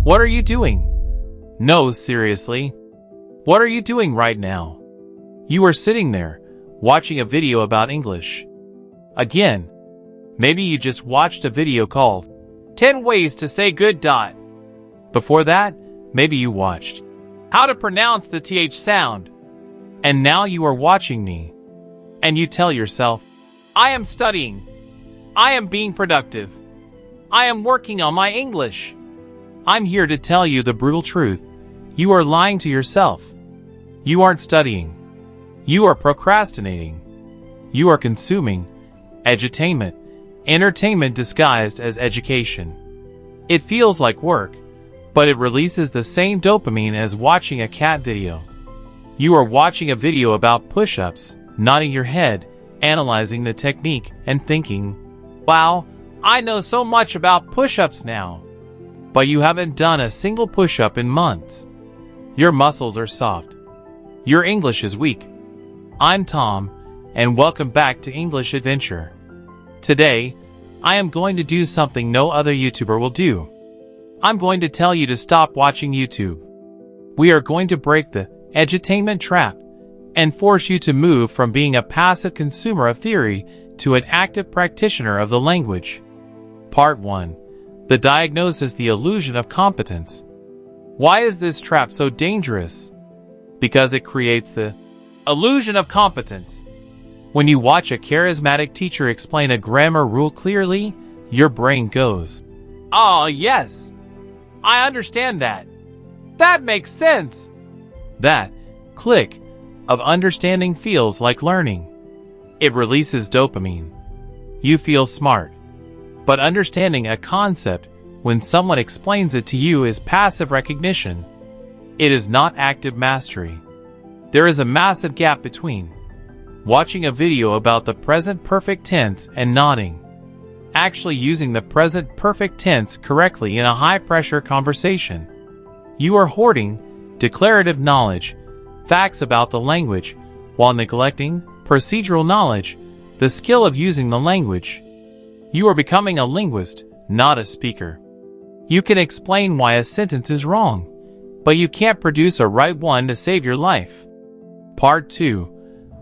What are you doing? No, seriously. What are you doing right now? You are sitting there, watching a video about English. Again, maybe you just watched a video called 10 Ways to Say Good. Before that, maybe you watched How to Pronounce the TH sound. And now you are watching me. And you tell yourself, I am studying. I am being productive. I am working on my English. I'm here to tell you the brutal truth. You are lying to yourself. You aren't studying. You are procrastinating. You are consuming edutainment, entertainment disguised as education. It feels like work, but it releases the same dopamine as watching a cat video. You are watching a video about push-ups, nodding your head, analyzing the technique, and thinking, wow, I know so much about push-ups now. But you haven't done a single push-up in months. Your muscles are soft. Your English is weak. I'm Tom, and welcome back to English Adventure. Today, I am going to do something no other YouTuber will do. I'm going to tell you to stop watching YouTube. We are going to break the edutainment trap and force you to move from being a passive consumer of theory to an active practitioner of the language. Part 1. The diagnosis: the illusion of competence. Why is this trap so dangerous? Because it creates the illusion of competence. When you watch a charismatic teacher explain a grammar rule clearly, your brain goes, "Oh, yes, I understand that. That makes sense." That click of understanding feels like learning. It releases dopamine. You feel smart. But understanding a concept when someone explains it to you is passive recognition. It is not active mastery. There is a massive gap between watching a video about the present perfect tense and nodding. Actually using the present perfect tense correctly in a high-pressure conversation. You are hoarding declarative knowledge, facts about the language, while neglecting procedural knowledge, the skill of using the language. You are becoming a linguist, not a speaker. You can explain why a sentence is wrong, but you can't produce a right one to save your life. Part 2.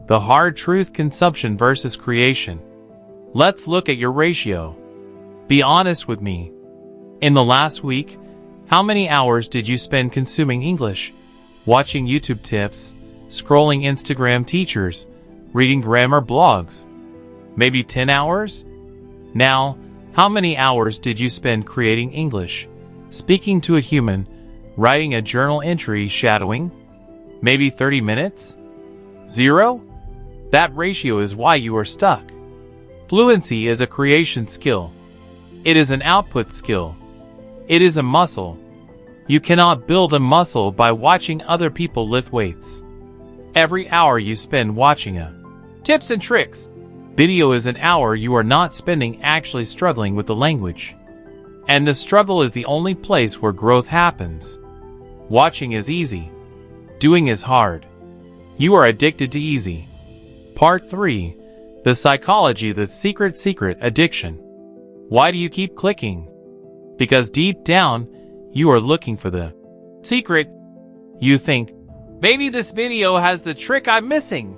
The hard truth: consumption versus creation. Let's look at your ratio. Be honest with me. In the last week, how many hours did you spend consuming English? Watching YouTube tips, scrolling Instagram teachers, reading grammar blogs? Maybe 10 hours? Now, how many hours did you spend creating English, speaking to a human, writing a journal entry, shadowing? Maybe 30 minutes? 0? That ratio is why you are stuck. Fluency is a creation skill. It is an output skill. It is a muscle. You cannot build a muscle by watching other people lift weights. Every hour you spend watching a tips and tricks video is an hour you are not spending actually struggling with the language. And the struggle is the only place where growth happens. Watching is easy. Doing is hard. You are addicted to easy. Part 3. The psychology: the secret addiction. Why do you keep clicking? Because deep down, you are looking for the secret. You think, maybe this video has the trick I'm missing.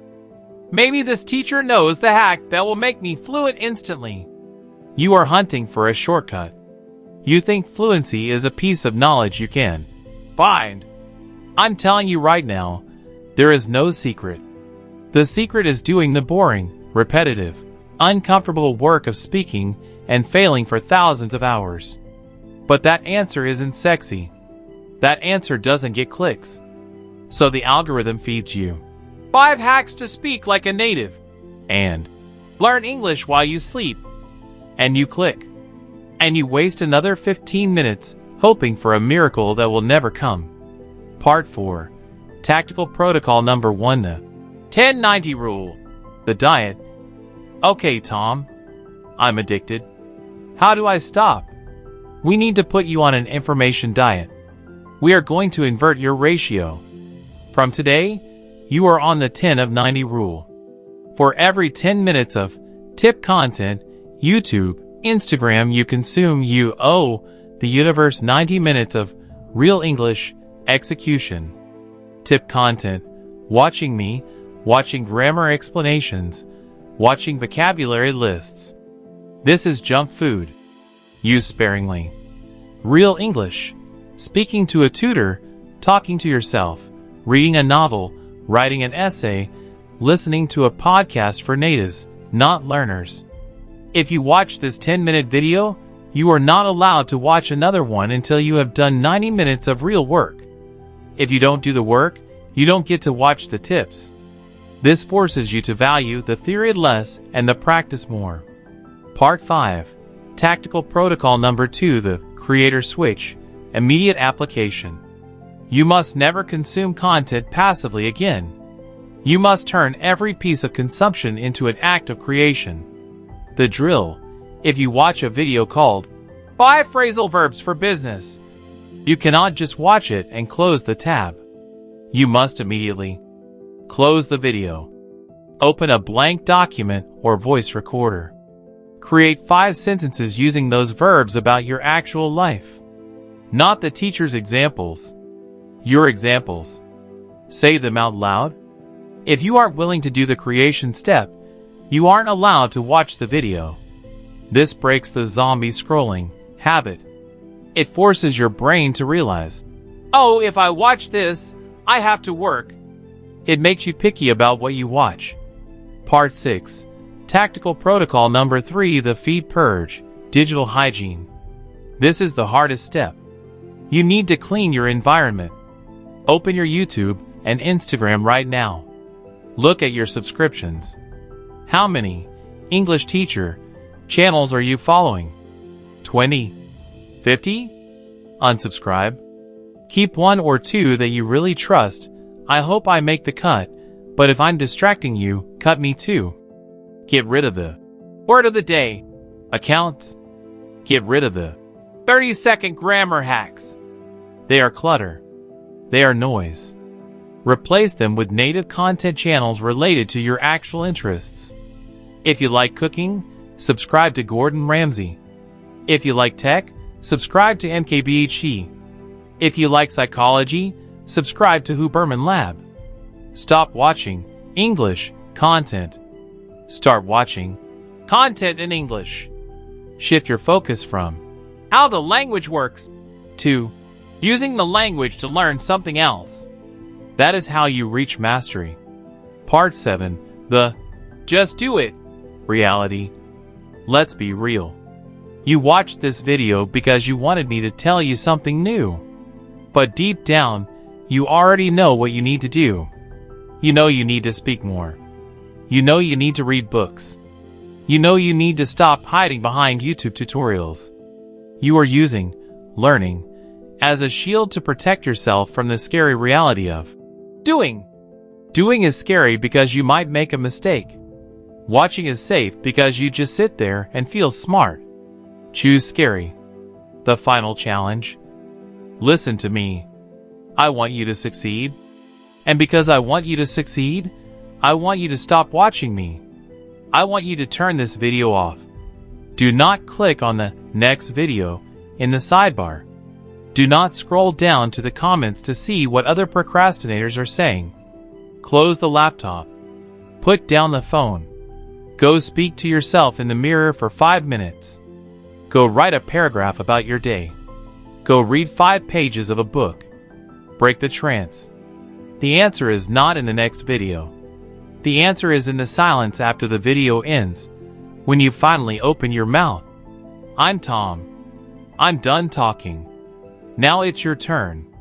Maybe this teacher knows the hack that will make me fluent instantly. You are hunting for a shortcut. You think fluency is a piece of knowledge you can find. I'm telling you right now, there is no secret. The secret is doing the boring, repetitive, uncomfortable work of speaking and failing for thousands of hours. But that answer isn't sexy. That answer doesn't get clicks. So the algorithm feeds you 5 hacks to speak like a native and learn English while you sleep. And you click. And you waste another 15 minutes hoping for a miracle that will never come. Part 4. Tactical protocol number 1. The 10-90 rule. The diet. Okay, Tom. I'm addicted. How do I stop? We need to put you on an information diet. We are going to invert your ratio. From today, you are on the 10-90 rule. For every 10 minutes of tip content, YouTube, Instagram you consume, you owe the universe 90 minutes of Real English, execution. Tip content, watching me, watching grammar explanations, watching vocabulary lists. This is junk food. Use sparingly. Real English, speaking to a tutor, talking to yourself, reading a novel, writing an essay, listening to a podcast for natives, not learners. If you watch this 10-minute video, you are not allowed to watch another one until you have done 90 minutes of real work. If you don't do the work, you don't get to watch the tips. This forces you to value the theory less and the practice more. Part 5. Tactical Protocol Number 2. The Creator Switch. Immediate application. You must never consume content passively again. You must turn every piece of consumption into an act of creation. The drill. If you watch a video called 5 Phrasal Verbs for Business, you cannot just watch it and close the tab. You must immediately close the video. Open a blank document or voice recorder. Create 5 sentences using those verbs about your actual life. Not the teacher's examples. Your examples. Say them out loud. If you aren't willing to do the creation step, you aren't allowed to watch the video. This breaks the zombie scrolling habit. It forces your brain to realize, oh, if I watch this, I have to work. It makes you picky about what you watch. Part 6. Tactical Protocol Number 3. The Feed Purge. Digital Hygiene. This is the hardest step. You need to clean your environment. Open your YouTube and Instagram right now. Look at your subscriptions. How many English teacher channels are you following? 20? 50? Unsubscribe. Keep 1 or 2 that you really trust. I hope I make the cut, but if I'm distracting you, cut me too. Get rid of the word of the day accounts. Get rid of the 30-second grammar hacks. They are clutter. They are noise. Replace them with native content channels related to your actual interests. If you like cooking, subscribe to Gordon Ramsay. If you like tech, subscribe to MKBHD. If you like psychology, subscribe to Huberman Lab. Stop watching English content. Start watching content in English. Shift your focus from how the language works to using the language to learn something else. That is how you reach mastery. Part 7. The just do it reality. Let's be real. You watched this video because you wanted me to tell you something new. But deep down, you already know what you need to do. You know you need to speak more. You know you need to read books. You know you need to stop hiding behind YouTube tutorials. You are using learning as a shield to protect yourself from the scary reality of doing. Doing is scary because you might make a mistake. Watching is safe because you just sit there and feel smart. Choose scary. The final challenge. Listen to me. I want you to succeed. And because I want you to succeed, I want you to stop watching me. I want you to turn this video off. Do not click on the next video in the sidebar. Do not scroll down to the comments to see what other procrastinators are saying. Close the laptop. Put down the phone. Go speak to yourself in the mirror for 5 minutes. Go write a paragraph about your day. Go read 5 pages of a book. Break the trance. The answer is not in the next video. The answer is in the silence after the video ends, when you finally open your mouth. I'm Tom. I'm done talking. Now it's your turn.